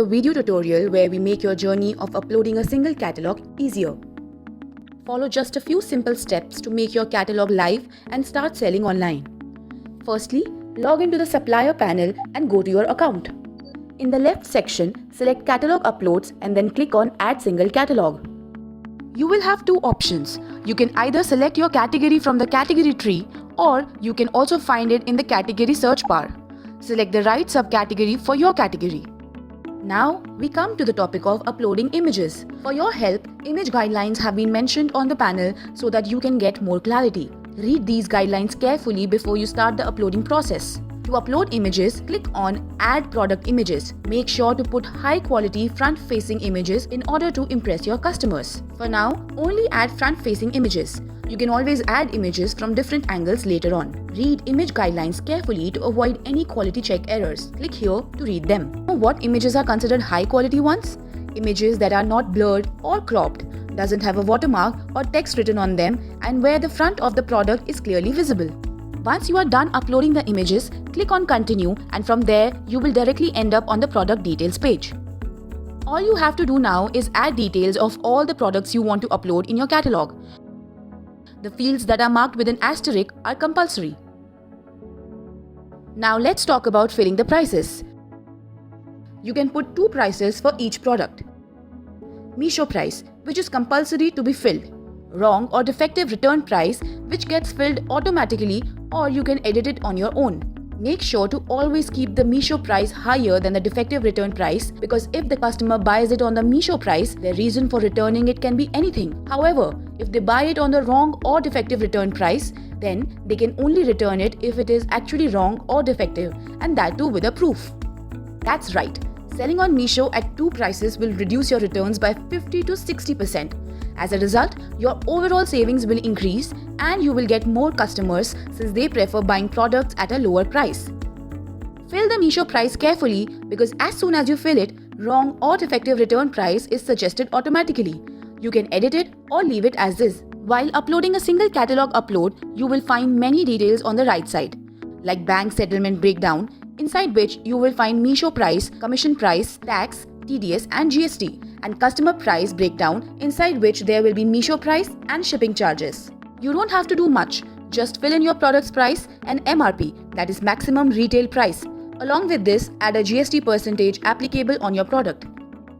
A video tutorial where we make your journey of uploading a single catalog easier. Follow just a few simple steps to make your catalog live and start selling online. Firstly, log into the supplier panel and go to your account. In the left section, select Catalog Uploads and then click on Add Single Catalog. You will have two options. You can either select your category from the category tree, or you can also find it in the category search bar. Select the right subcategory for your category. Now, we come to the topic of uploading images. For your help, image guidelines have been mentioned on the panel so that you can get more clarity. Read these guidelines carefully before you start the uploading process. To upload images, click on Add Product Images. Make sure to put high-quality front-facing images in order to impress your customers. For now, only add front-facing images. You can always add images from different angles later on. Read image guidelines carefully to avoid any quality check errors. Click here to read them. Know what images are considered high-quality ones? Images that are not blurred or cropped, doesn't have a watermark or text written on them, and where the front of the product is clearly visible. Once you are done uploading the images, click on Continue, and from there, you will directly end up on the product details page. All you have to do now is add details of all the products you want to upload in your catalog. The fields that are marked with an asterisk are compulsory. Now let's talk about filling the prices. You can put two prices for each product. Meesho price, which is compulsory to be filled. Wrong or defective return price, which gets filled automatically, or you can edit it on your own. Make sure to always keep the Meesho price higher than the defective return price, because if the customer buys it on the Meesho price, their reason for returning it can be anything. However, if they buy it on the wrong or defective return price, then they can only return it if it is actually wrong or defective, and that too with a proof. That's right. Selling on Meesho at two prices will reduce your returns by 50 to 60%. As a result, your overall savings will increase and you will get more customers since they prefer buying products at a lower price. Fill the Meesho price carefully, because as soon as you fill it, wrong or defective return price is suggested automatically. You can edit it or leave it as is. While uploading a single catalog upload, you will find many details on the right side, like bank settlement breakdown, inside which you will find Meesho price, commission price, tax, TDS and GST, and customer price breakdown, inside which there will be Meesho price and shipping charges. You don't have to do much, just fill in your product's price and MRP, that is maximum retail price. Along with this, add a GST percentage applicable on your product.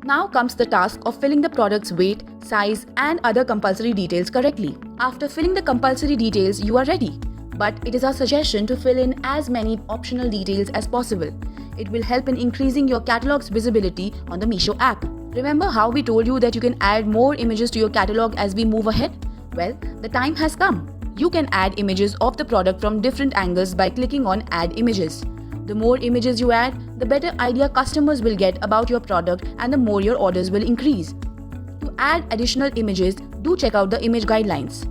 Now comes the task of filling the product's weight, size and other compulsory details correctly. After filling the compulsory details, you are ready. But it is our suggestion to fill in as many optional details as possible. It will help in increasing your catalog's visibility on the Meesho app. Remember how we told you that you can add more images to your catalog as we move ahead? Well, the time has come. You can add images of the product from different angles by clicking on Add Images. The more images you add, the better idea customers will get about your product and the more your orders will increase. To add additional images, do check out the image guidelines.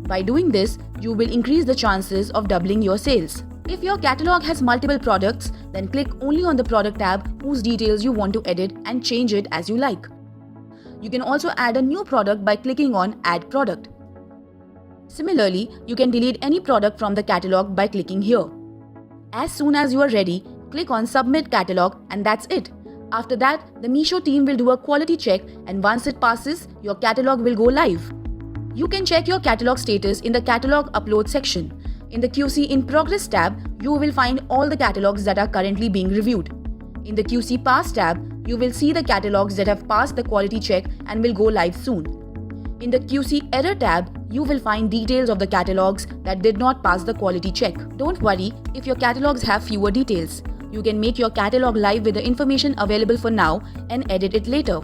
By doing this, you will increase the chances of doubling your sales. If your catalog has multiple products, then click only on the product tab whose details you want to edit and change it as you like. You can also add a new product by clicking on Add Product. Similarly, you can delete any product from the catalog by clicking here. As soon as you are ready, click on Submit Catalog and that's it. After that, the Meesho team will do a quality check, and once it passes, your catalog will go live. You can check your catalog status in the Catalog Upload section. In the QC in Progress tab, you will find all the catalogs that are currently being reviewed. In the QC Pass tab, you will see the catalogs that have passed the quality check and will go live soon. In the QC Error tab, you will find details of the catalogs that did not pass the quality check. Don't worry if your catalogs have fewer details. You can make your catalog live with the information available for now and edit it later.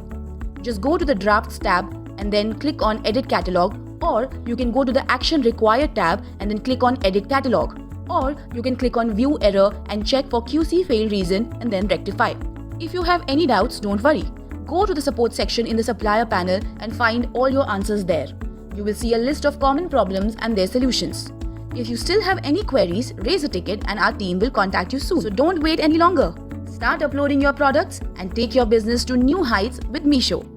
Just go to the Drafts tab and then click on Edit Catalog, or you can go to the Action Required tab and then click on Edit Catalog, or you can click on View Error and check for QC fail reason and then rectify. If you have any doubts, don't worry. Go to the support section in the supplier panel and find all your answers there. You will see a list of common problems and their solutions. If you still have any queries, raise a ticket and our team will contact you soon. So don't wait any longer. Start uploading your products and take your business to new heights with Meesho.